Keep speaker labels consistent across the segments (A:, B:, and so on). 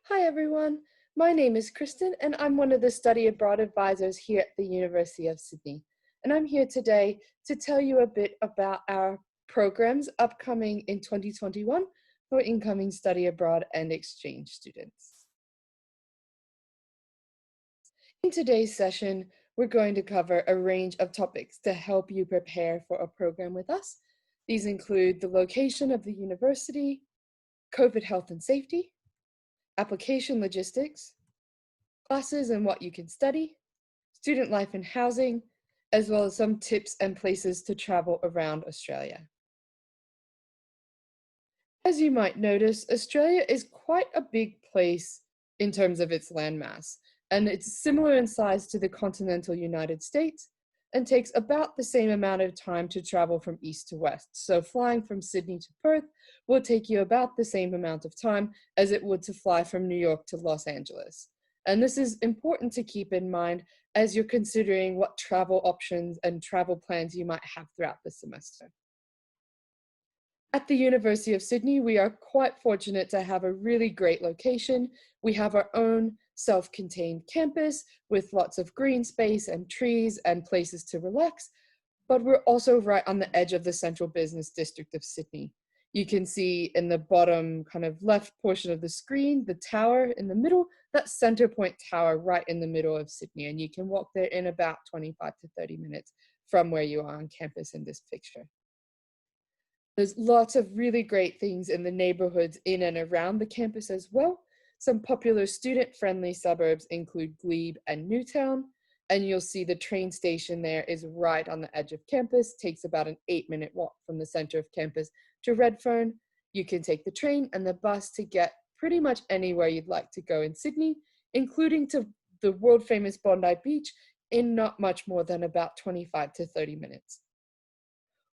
A: Hi everyone, my name is Kristen and I'm one of the study abroad advisors here at the University of Sydney. And I'm here today to tell you a bit about our programs upcoming in 2021 for incoming study abroad and exchange students. In today's session, we're going to cover a range of topics to help you prepare for a program with us. These include the location of the university, COVID health and safety, application logistics, classes and what you can study, student life and housing, as well as some tips and places to travel around Australia. As you might notice, Australia is quite a big place in terms of its landmass, and it's similar in size to the continental United States and takes about the same amount of time to travel from east to west. So flying from Sydney to Perth will take you about the same amount of time as it would to fly from New York to Los Angeles. And this is important to keep in mind as you're considering what travel options and travel plans you might have throughout the semester. At the University of Sydney, we are quite fortunate to have a really great location. We have our own self-contained campus with lots of green space and trees and places to relax, but we're also right on the edge of the central business district of Sydney. You can see in the bottom kind of left portion of the screen, the tower in the middle, that Centrepoint Tower right in the middle of Sydney, and you can walk there in about 25 to 30 minutes from where you are on campus in this picture. There's lots of really great things in the neighborhoods in and around the campus as well. Some popular student-friendly suburbs include Glebe and Newtown, and you'll see the train station there is right on the edge of campus, takes about an 8-minute walk from the center of campus to Redfern. You can take the train and the bus to get pretty much anywhere you'd like to go in Sydney, including to the world-famous Bondi Beach in not much more than about 25 to 30 minutes.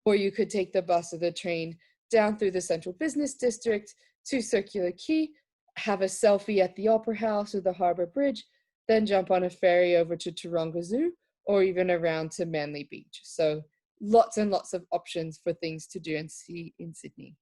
A: Or you could take the bus or the train down through the central business district to Circular Quay, have a selfie at the Opera House or the Harbour Bridge, then jump on a ferry over to Taronga Zoo or even around to Manly Beach. So lots and lots of options for things to do and see in Sydney.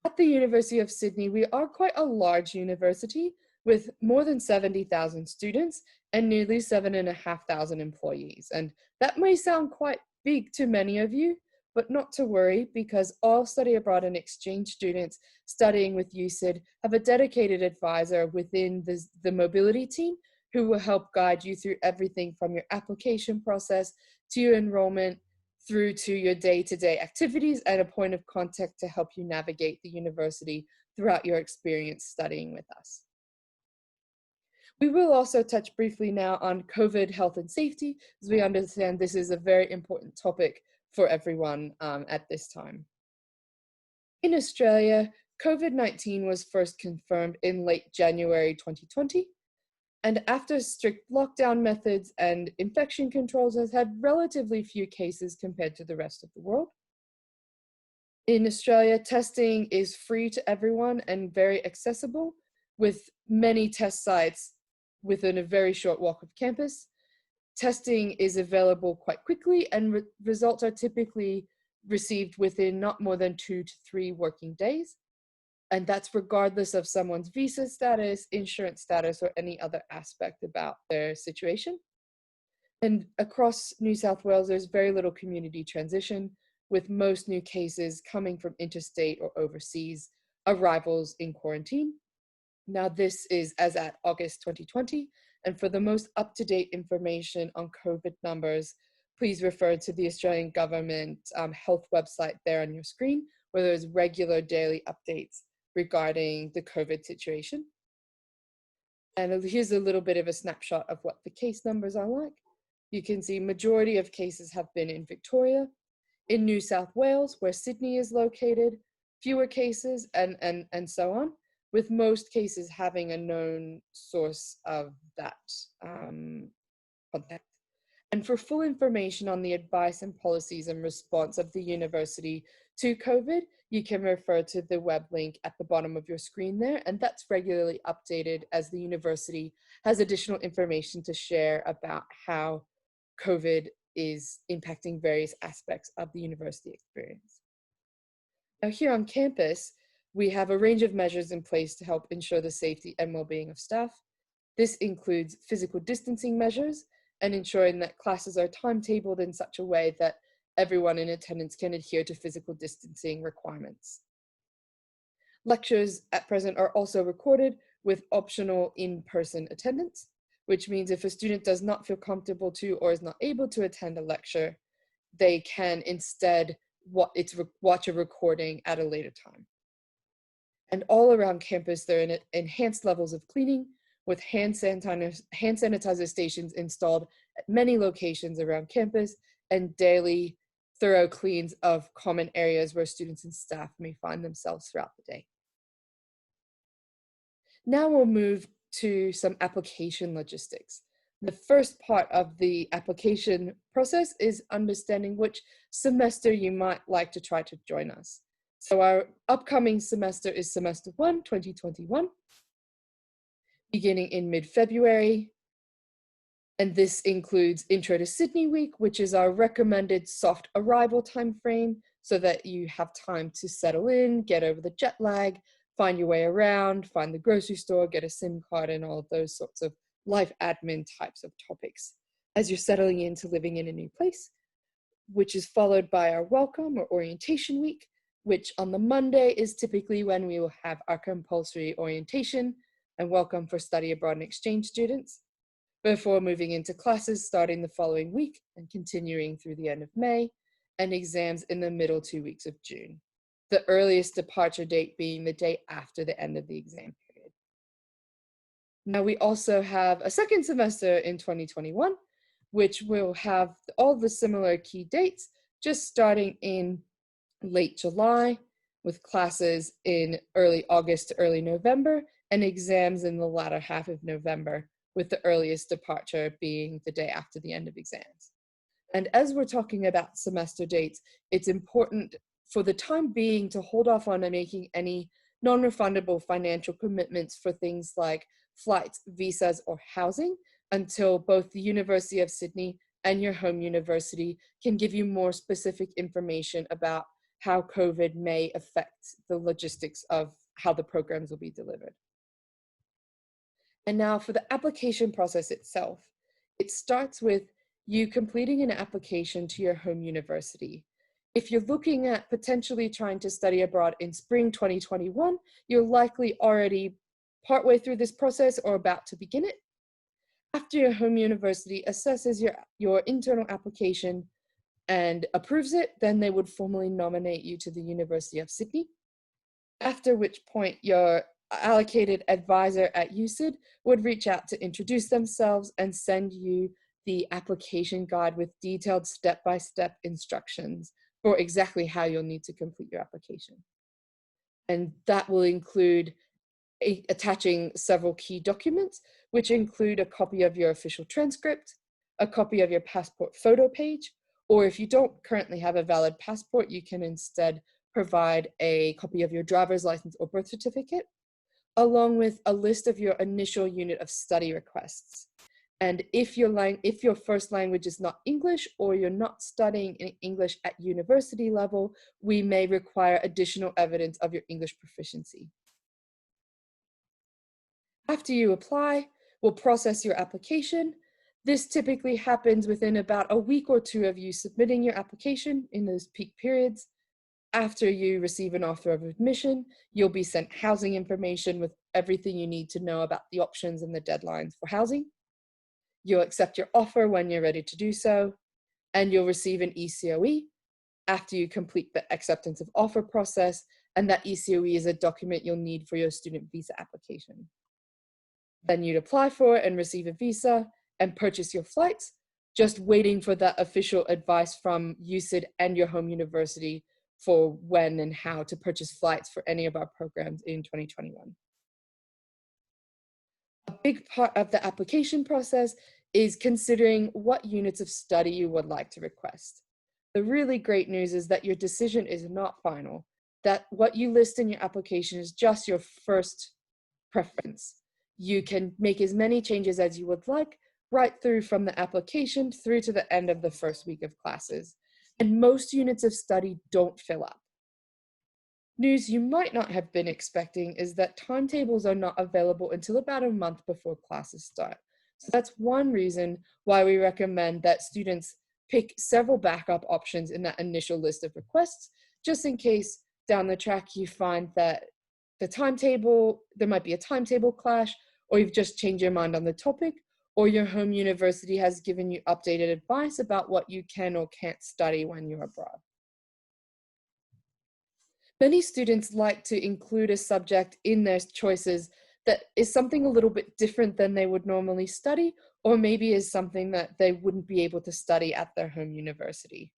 A: At the University of Sydney, we are quite a large university with more than 70,000 students and nearly 7,500 employees. And that may sound quite big to many of you, but not to worry because all study abroad and exchange students studying with USyd have a dedicated advisor within the mobility team who will help guide you through everything from your application process to your enrollment through to your day-to-day activities and a point of contact to help you navigate the university throughout your experience studying with us. We will also touch briefly now on COVID health and safety, as we understand this is a very important topic for everyone at this time. In Australia, COVID-19 was first confirmed in late January 2020, and after strict lockdown methods and infection controls has had relatively few cases compared to the rest of the world. In Australia, testing is free to everyone and very accessible, with many test sites within a very short walk of campus. Testing is available quite quickly and results are typically received within not more than 2 to 3 working days. And that's regardless of someone's visa status, insurance status, or any other aspect about their situation. And across New South Wales, there's very little community transition, with most new cases coming from interstate or overseas arrivals in quarantine. Now, this is as at August 2020, and for the most up-to-date information on COVID numbers, please refer to the Australian Government health website there on your screen, where there's regular daily updates regarding the COVID situation. And here's a little bit of a snapshot of what the case numbers are like. You can see majority of cases have been in Victoria, in New South Wales, where Sydney is located, fewer cases, and so on, with most cases having a known source of that contact. And for full information on the advice and policies and response of the university to COVID, you can refer to the web link at the bottom of your screen there, and that's regularly updated as the university has additional information to share about how COVID is impacting various aspects of the university experience. Now here on campus, We have a range of measures in place to help ensure the safety and well-being of staff. This includes physical distancing measures and ensuring that classes are timetabled in such a way that everyone in attendance can adhere to physical distancing requirements. Lectures at present are also recorded with optional in-person attendance, which means if a student does not feel comfortable to or is not able to attend a lecture, they can instead watch a recording at a later time. And all around campus, there are enhanced levels of cleaning with hand sanitizer stations installed at many locations around campus and daily thorough cleans of common areas where students and staff may find themselves throughout the day. Now we'll move to some application logistics. The first part of the application process is understanding which semester you might like to try to join us. So our upcoming semester is semester 1, 2021, beginning in mid-February. And this includes Intro to Sydney Week, which is our recommended soft arrival time frame so that you have time to settle in, get over the jet lag, find your way around, find the grocery store, get a SIM card, and all of those sorts of life admin types of topics as you're settling into living in a new place, which is followed by our welcome or orientation week, which on the Monday is typically when we will have our compulsory orientation and welcome for study abroad and exchange students, before moving into classes starting the following week and continuing through the end of May, and exams in the middle 2 weeks of June, the earliest departure date being the day after the end of the exam period. Now we also have a second semester in 2021, which will have all the similar key dates, just starting in late July, with classes in early August to early November, and exams in the latter half of November, with the earliest departure being the day after the end of exams. And as we're talking about semester dates, it's important for the time being to hold off on making any non-refundable financial commitments for things like flights, visas, or housing until both the University of Sydney and your home university can give you more specific information about how COVID may affect the logistics of how the programs will be delivered. And now for the application process itself, it starts with you completing an application to your home university. If you're looking at potentially trying to study abroad in spring 2021, you're likely already partway through this process or about to begin it. After your home university assesses your internal application and approves it, then they would formally nominate you to the University of Sydney, after which point your allocated advisor at USyd would reach out to introduce themselves and send you the application guide with detailed step-by-step instructions for exactly how you'll need to complete your application. And that will include attaching several key documents, which include a copy of your official transcript, a copy of your passport photo page, or if you don't currently have a valid passport, you can instead provide a copy of your driver's license or birth certificate, along with a list of your initial unit of study requests. And if your first language is not English or you're not studying in English at university level, we may require additional evidence of your English proficiency. After you apply, we'll process your application. This typically happens within about a week or two of you submitting your application in those peak periods. After you receive an offer of admission, you'll be sent housing information with everything you need to know about the options and the deadlines for housing. You'll accept your offer when you're ready to do so, and you'll receive an ECOE after you complete the acceptance of offer process, and that ECOE is a document you'll need for your student visa application. Then you'd apply for it and receive a visa and purchase your flights, just waiting for that official advice from USyd and your home university for when and how to purchase flights for any of our programs in 2021. A big part of the application process is considering what units of study you would like to request. The really great news is that your decision is not final, that what you list in your application is just your first preference. You can make as many changes as you would like, right through from the application through to the end of the first week of classes. And most units of study don't fill up. News you might not have been expecting is that timetables are not available until about a month before classes start. So that's one reason why we recommend that students pick several backup options in that initial list of requests, just in case down the track you find that there might be a timetable clash, or you've just changed your mind on the topic, or your home university has given you updated advice about what you can or can't study when you're abroad. Many students like to include a subject in their choices that is something a little bit different than they would normally study, or maybe is something that they wouldn't be able to study at their home university.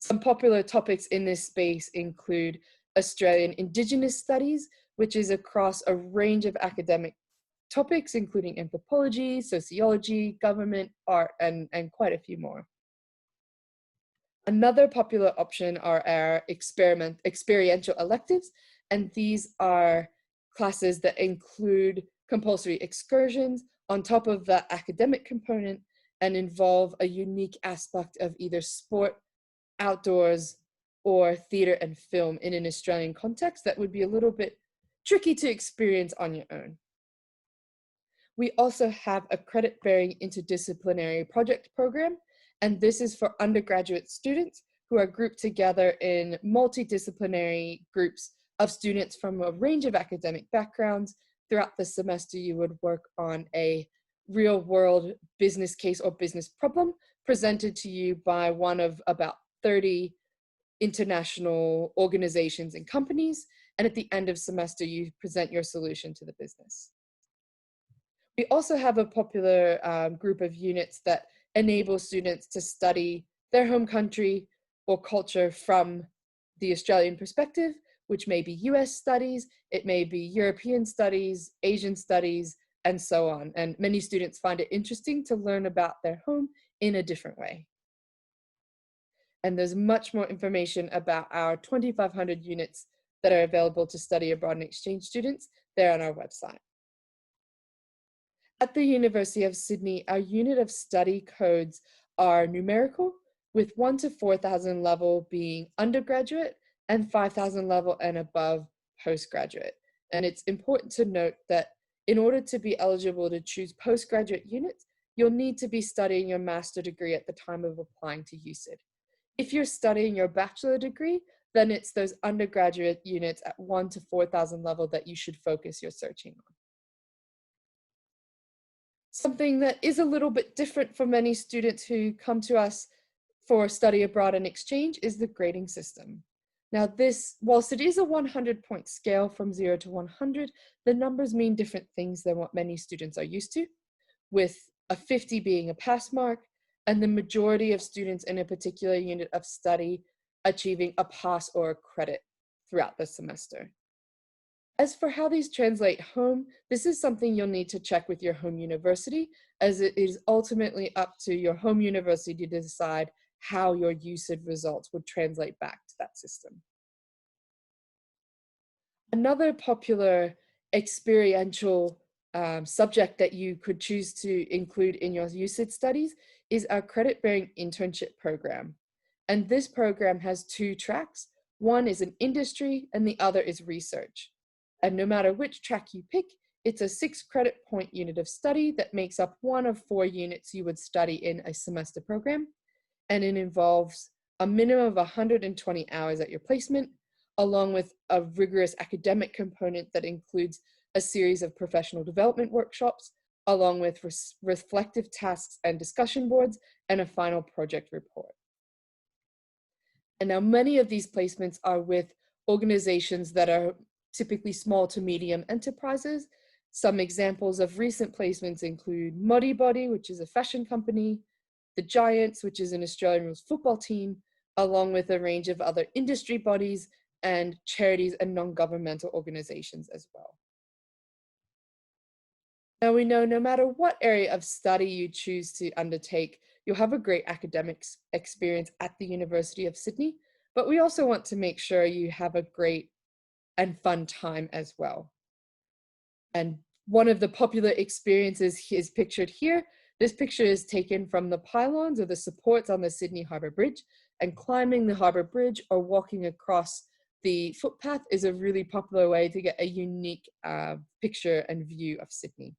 A: Some popular topics in this space include Australian Indigenous Studies, which is across a range of academic topics, including anthropology, sociology, government, art, and quite a few more. Another popular option are our experiential electives, and these are classes that include compulsory excursions on top of the academic component and involve a unique aspect of either sport, outdoors, or theatre and film in an Australian context that would be a little bit tricky to experience on your own. We also have a credit-bearing interdisciplinary project program, and this is for undergraduate students who are grouped together in multidisciplinary groups of students from a range of academic backgrounds. Throughout the semester, you would work on a real-world business case or business problem presented to you by one of about 30 international organizations and companies, and at the end of semester, you present your solution to the business. We also have a popular group of units that enable students to study their home country or culture from the Australian perspective, which may be US studies, it may be European studies, Asian studies, and so on. And many students find it interesting to learn about their home in a different way. And there's much more information about our 2,500 units that are available to study abroad and exchange students there on our website. At the University of Sydney, our unit of study codes are numerical, with 1 to 4,000 level being undergraduate and 5,000 level and above postgraduate. And it's important to note that in order to be eligible to choose postgraduate units, you'll need to be studying your master's degree at the time of applying to USyd. If you're studying your bachelor degree, then it's those undergraduate units at 1 to 4,000 level that you should focus your searching on. Something that is a little bit different for many students who come to us for study abroad and exchange is the grading system. Now this, whilst it is a 100-point scale from 0 to 100, the numbers mean different things than what many students are used to, with a 50 being a pass mark, and the majority of students in a particular unit of study achieving a pass or a credit throughout the semester. As for how these translate home, this is something you'll need to check with your home university, as it is ultimately up to your home university to decide how your USyd results would translate back to that system. Another popular experiential subject that you could choose to include in your USyd studies is our credit-bearing internship program. And this program has 2 tracks. One is an industry and the other is research. And no matter which track you pick, it's a 6 credit point unit of study that makes up 1 of 4 units you would study in a semester program. And it involves a minimum of 120 hours at your placement, along with a rigorous academic component that includes a series of professional development workshops, along with reflective tasks and discussion boards, and a final project report. And now many of these placements are with organizations that are typically small to medium enterprises. Some examples of recent placements include Modibody, which is a fashion company, the Giants, which is an Australian rules football team, along with a range of other industry bodies and charities and non-governmental organizations as well. Now we know no matter what area of study you choose to undertake, you'll have a great academic experience at the University of Sydney, but we also want to make sure you have a great and fun time as well. And one of the popular experiences is pictured here. This picture is taken from the pylons or the supports on the Sydney Harbour Bridge, and climbing the Harbour Bridge or walking across the footpath is a really popular way to get a unique picture and view of Sydney.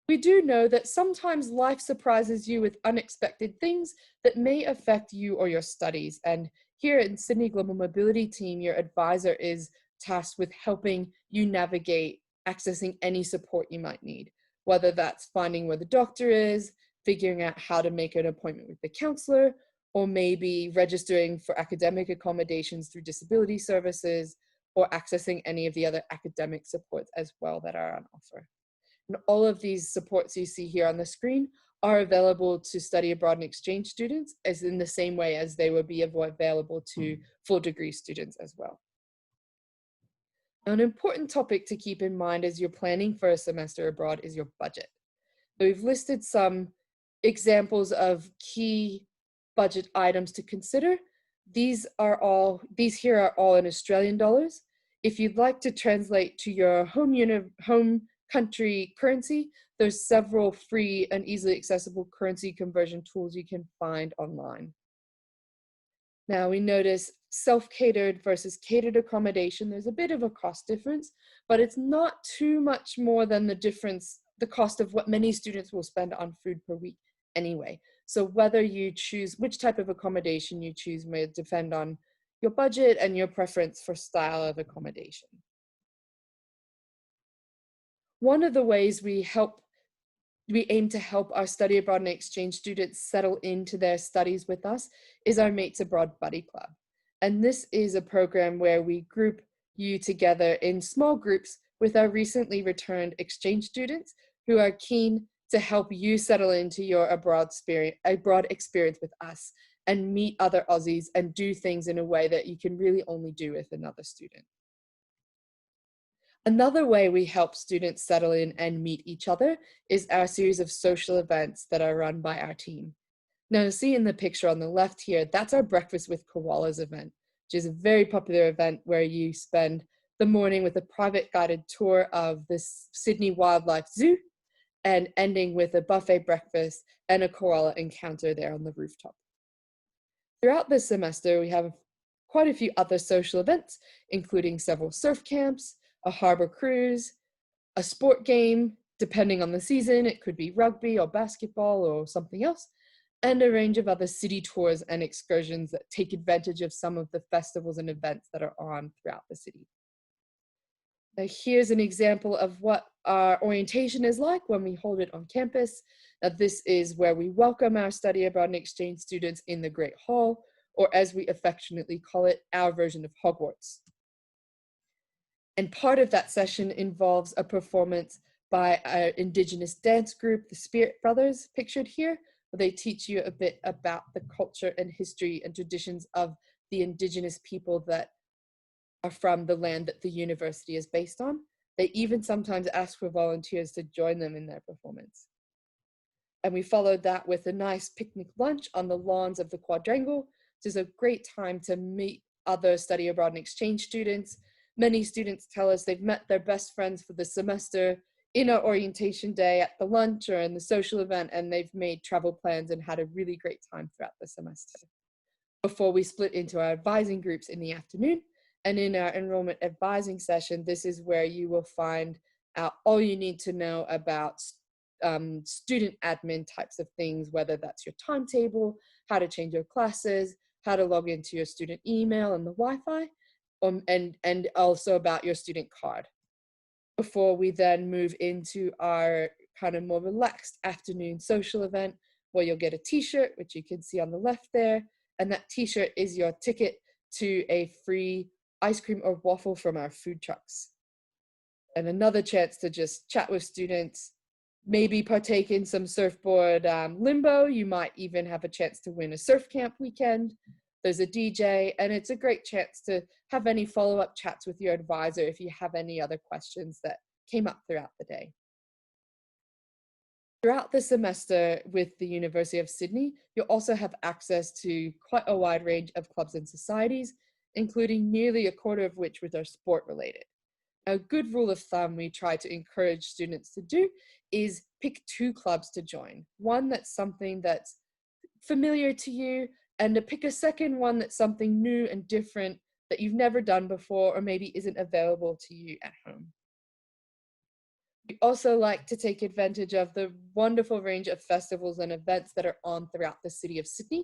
A: We do know that sometimes life surprises you with unexpected things that may affect you or your studies. And here in Sydney Global Mobility Team, your advisor is tasked with helping you navigate accessing any support you might need, whether that's finding where the doctor is, figuring out how to make an appointment with the counselor, or maybe registering for academic accommodations through disability services, or accessing any of the other academic supports as well that are on offer. And all of these supports you see here on the screen are available to study abroad and exchange students as in the same way as they would be available to full degree students as well. Now, an important topic to keep in mind as you're planning for a semester abroad is your budget. So we've listed some examples of key budget items to consider. These here are all in Australian dollars. If you'd like to translate to your home country currency, there's several free and easily accessible currency conversion tools you can find online. Now we notice self-catered versus catered accommodation. There's a bit of a cost difference, but it's not too much more than the cost of what many students will spend on food per week anyway. So whether you choose which type of accommodation you choose may depend on your budget and your preference for style of accommodation. One of the ways we aim to help our study abroad and exchange students settle into their studies with us is our Mates Abroad Buddy Club. And this is a program where we group you together in small groups with our recently returned exchange students who are keen to help you settle into your abroad experience with us and meet other Aussies and do things in a way that you can really only do with another student. Another way we help students settle in and meet each other is our series of social events that are run by our team. Now, see in the picture on the left here, that's our Breakfast with Koalas event, which is a very popular event where you spend the morning with a private guided tour of the Sydney Wildlife Zoo and ending with a buffet breakfast and a koala encounter there on the rooftop. Throughout this semester, we have quite a few other social events, including several surf camps, a harbor cruise, a sport game, depending on the season, it could be rugby or basketball or something else, and a range of other city tours and excursions that take advantage of some of the festivals and events that are on throughout the city. Now, here's an example of what our orientation is like when we hold it on campus. Now, this is where we welcome our study abroad and exchange students in the Great Hall, or as we affectionately call it, our version of Hogwarts. And part of that session involves a performance by our Indigenous dance group, the Spirit Brothers, pictured here, where they teach you a bit about the culture and history and traditions of the Indigenous people that are from the land that the university is based on. They even sometimes ask for volunteers to join them in their performance. And we followed that with a nice picnic lunch on the lawns of the Quadrangle, which is a great time to meet other study abroad and exchange students. Many students tell us they've met their best friends for the semester in our orientation day at the lunch or in the social event, and they've made travel plans and had a really great time throughout the semester. Before we split into our advising groups in the afternoon, and in our enrollment advising session, this is where you will find out all you need to know about student admin types of things, whether that's your timetable, how to change your classes, how to log into your student email and the Wi-Fi, and also about your student card. Before we then move into our kind of more relaxed afternoon social event, where you'll get a t-shirt, which you can see on the left there, and that t-shirt is your ticket to a free ice cream or waffle from our food trucks. And another chance to just chat with students, maybe partake in some surfboard limbo. You might even have a chance to win a surf camp weekend. There's a DJ, and it's a great chance to have any follow-up chats with your advisor if you have any other questions that came up throughout the day. Throughout the semester with the University of Sydney, you'll also have access to quite a wide range of clubs and societies, including nearly a quarter of which are sport related. A good rule of thumb we try to encourage students to do is pick 2 clubs to join. One that's something that's familiar to you, and to pick a second one that's something new and different that you've never done before or maybe isn't available to you at home. We also like to take advantage of the wonderful range of festivals and events that are on throughout the city of Sydney,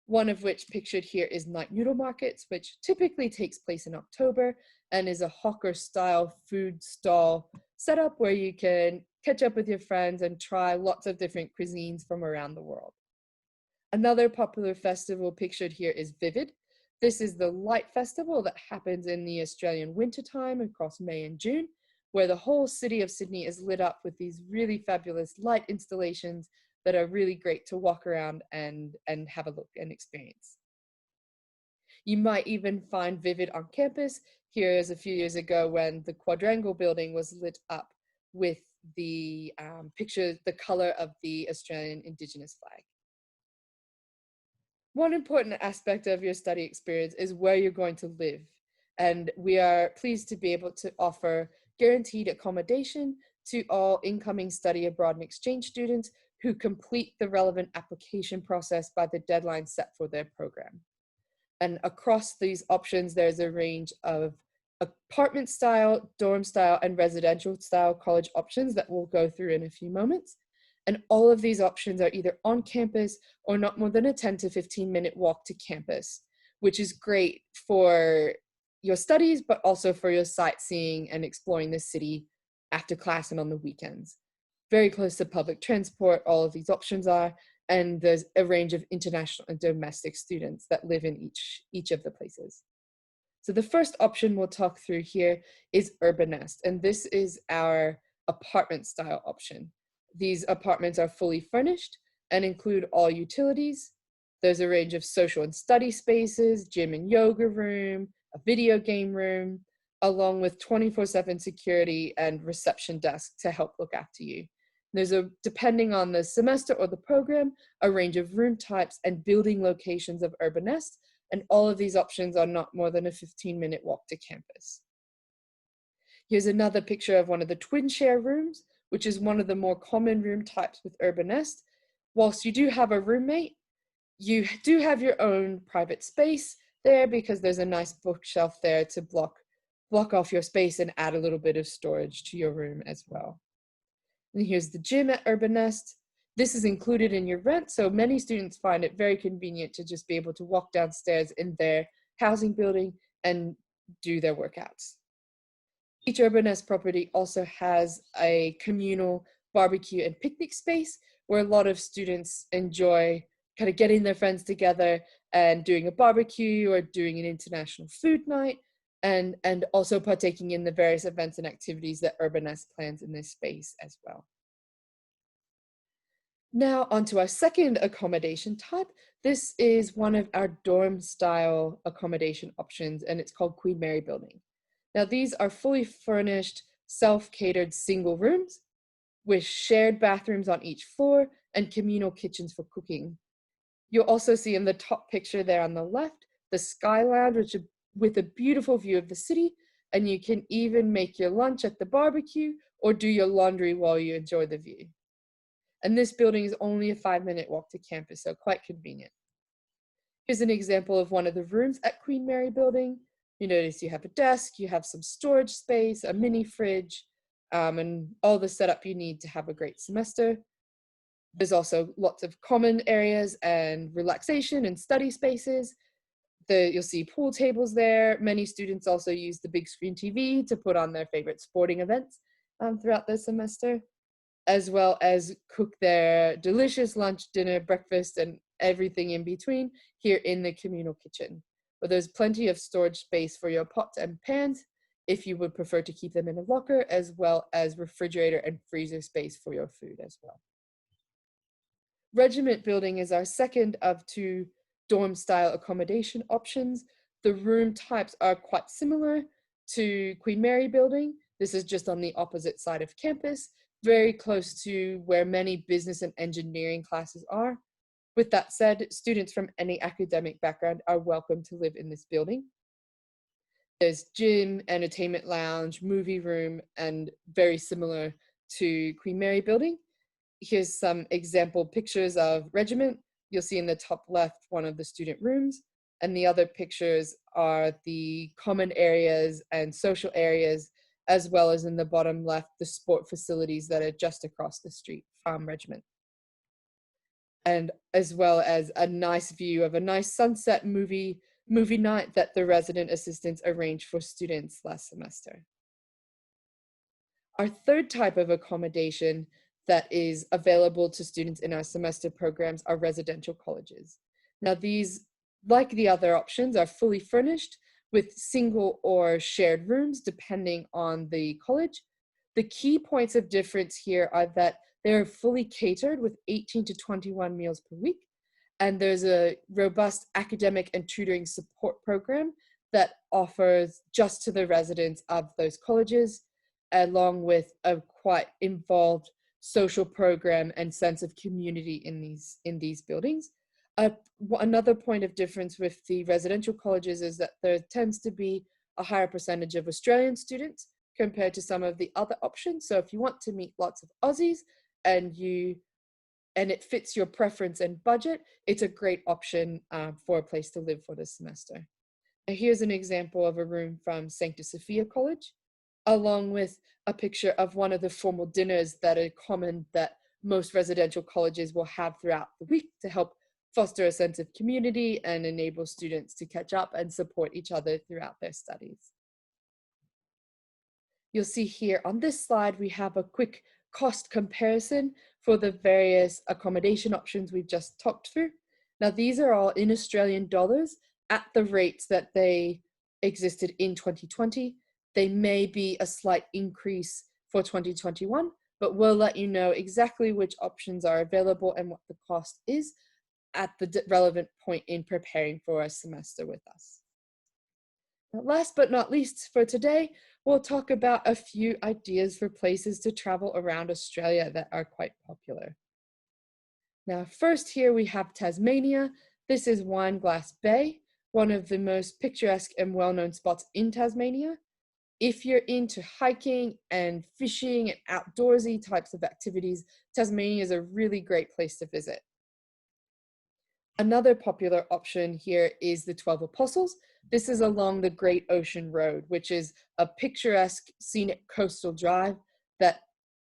A: one of which pictured here is Night Noodle Markets, which typically takes place in October and is a hawker-style food stall setup where you can catch up with your friends and try lots of different cuisines from around the world. Another popular festival pictured here is Vivid. This is the light festival that happens in the Australian wintertime across May and June, where the whole city of Sydney is lit up with these really fabulous light installations that are really great to walk around and have a look and experience. You might even find Vivid on campus. Here is a few years ago when the Quadrangle building was lit up with the the color of the Australian Indigenous flag. One important aspect of your study experience is where you're going to live. And we are pleased to be able to offer guaranteed accommodation to all incoming study abroad and exchange students who complete the relevant application process by the deadline set for their program. And across these options, there's a range of apartment style, dorm style, and residential style college options that we'll go through in a few moments. And all of these options are either on campus or not more than a 10 to 15-minute walk to campus, which is great for your studies, but also for your sightseeing and exploring the city after class and on the weekends. Very close to public transport, all of these options are, and there's a range of international and domestic students that live in each of the places. So the first option we'll talk through here is Urban Nest, and this is our apartment style option. These apartments are fully furnished and include all utilities. There's a range of social and study spaces, gym and yoga room, a video game room, along with 24/7 security and reception desk to help look after you. There's depending on the semester or the program, a range of room types and building locations of Urban Nest, and all of these options are not more than a 15-minute walk to campus. Here's another picture of one of the twin share rooms, which is one of the more common room types with Urban Nest. Whilst you do have a roommate, you do have your own private space there because there's a nice bookshelf there to block off your space and add a little bit of storage to your room as well. And here's the gym at Urban Nest. This is included in your rent, so many students find it very convenient to just be able to walk downstairs in their housing building and do their workouts. Each Urban Nest property also has a communal barbecue and picnic space where a lot of students enjoy kind of getting their friends together and doing a barbecue or doing an international food night, and also partaking in the various events and activities that Urban Nest plans in this space as well. Now onto our second accommodation type. This is one of our dorm style accommodation options, and it's called Queen Mary Building. Now these are fully furnished, self-catered single rooms with shared bathrooms on each floor and communal kitchens for cooking. You'll also see in the top picture there on the left, the Sky Lounge, which is with a beautiful view of the city, and you can even make your lunch at the barbecue or do your laundry while you enjoy the view. And this building is only a 5-minute walk to campus, so quite convenient. Here's an example of one of the rooms at Queen Mary Building. You notice you have a desk, you have some storage space, a mini fridge, and all the setup you need to have a great semester. There's also lots of common areas and relaxation and study spaces. You'll see pool tables there. Many students also use the big screen TV to put on their favorite sporting events throughout the semester, as well as cook their delicious lunch, dinner, breakfast, and everything in between here in the communal kitchen. But there's plenty of storage space for your pots and pans if you would prefer to keep them in a locker, as well as refrigerator and freezer space for your food as well. Regiment Building is our second of two dorm style accommodation options. The room types are quite similar to Queen Mary Building. This is just on the opposite side of campus, very close to where many business and engineering classes are. With that said, students from any academic background are welcome to live in this building. There's gym, entertainment lounge, movie room, and very similar to Queen Mary Building. Here's some example pictures of Regiment. You'll see in the top left one of the student rooms. and the other pictures are the common areas and social areas, as well as in the bottom left, the sport facilities that are just across the street from Regiment. And as well as a nice view of a nice sunset movie night that the resident assistants arranged for students last semester. Our third type of accommodation that is available to students in our semester programs are residential colleges. Now these, like the other options, are fully furnished with single or shared rooms depending on the college. The key points of difference here are that they're fully catered with 18 to 21 meals per week, and there's a robust academic and tutoring support program that offers just to the residents of those colleges, along with a quite involved social program and sense of community in these buildings. Another point of difference with the residential colleges is that there tends to be a higher percentage of Australian students compared to some of the other options. So if you want to meet lots of Aussies and it fits your preference and budget, it's a great option for a place to live for this semester. Now here's an example of a room from Sancta Sophia College, along with a picture of one of the formal dinners that are common that most residential colleges will have throughout the week to help foster a sense of community and enable students to catch up and support each other throughout their studies. You'll see here on this slide, we have a quick cost comparison for the various accommodation options we've just talked through. Now, these are all in Australian dollars at the rates that they existed in 2020. They may be a slight increase for 2021, but we'll let you know exactly which options are available and what the cost is at the relevant point in preparing for a semester with us. Now, last but not least for today, we'll talk about a few ideas for places to travel around Australia that are quite popular. Now, first here we have Tasmania. This is Wineglass Bay, one of the most picturesque and well-known spots in Tasmania. If you're into hiking and fishing and outdoorsy types of activities, Tasmania is a really great place to visit. Another popular option here is the 12 Apostles. This is along the Great Ocean Road, which is a picturesque scenic coastal drive that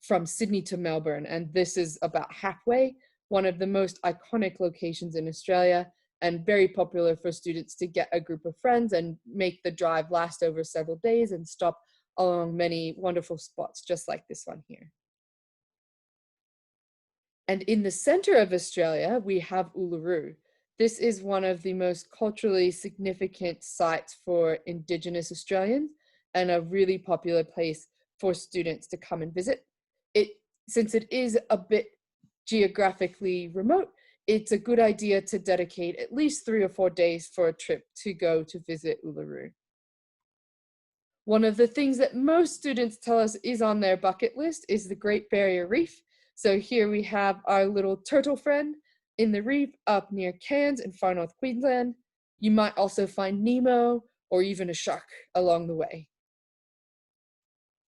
A: from Sydney to Melbourne. And this is about halfway, one of the most iconic locations in Australia, and very popular for students to get a group of friends and make the drive last over several days and stop along many wonderful spots, just like this one here. And in the center of Australia, we have Uluru. This is one of the most culturally significant sites for Indigenous Australians and a really popular place for students to come and visit. Since it is a bit geographically remote, it's a good idea to dedicate at least 3 or 4 days for a trip to go to visit Uluru. One of the things that most students tell us is on their bucket list is the Great Barrier Reef. So here we have our little turtle friend in the reef up near Cairns in far north Queensland. You might also find Nemo or even a shark along the way.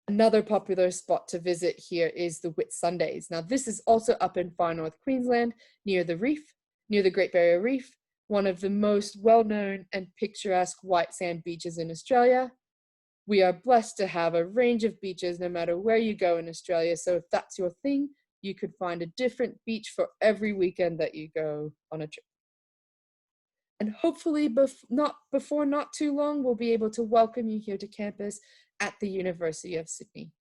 A: Another popular spot to visit here is the Whitsundays. Now this is also up in far north Queensland near the reef, near the Great Barrier Reef, one of the most well-known and picturesque white sand beaches in Australia. We are blessed to have a range of beaches no matter where you go in Australia, so if that's your thing, you could find a different beach for every weekend that you go on a trip. And hopefully before not too long, we'll be able to welcome you here to campus at the University of Sydney.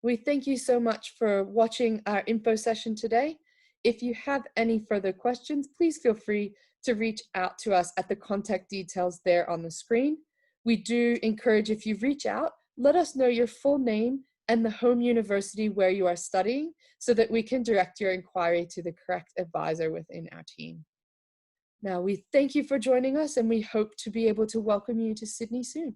A: We thank you so much for watching our info session today. If you have any further questions, please feel free to reach out to us at the contact details there on the screen. We do encourage, if you reach out, let us know your full name and the home university where you are studying so that we can direct your inquiry to the correct advisor within our team. Now, we thank you for joining us and we hope to be able to welcome you to Sydney soon.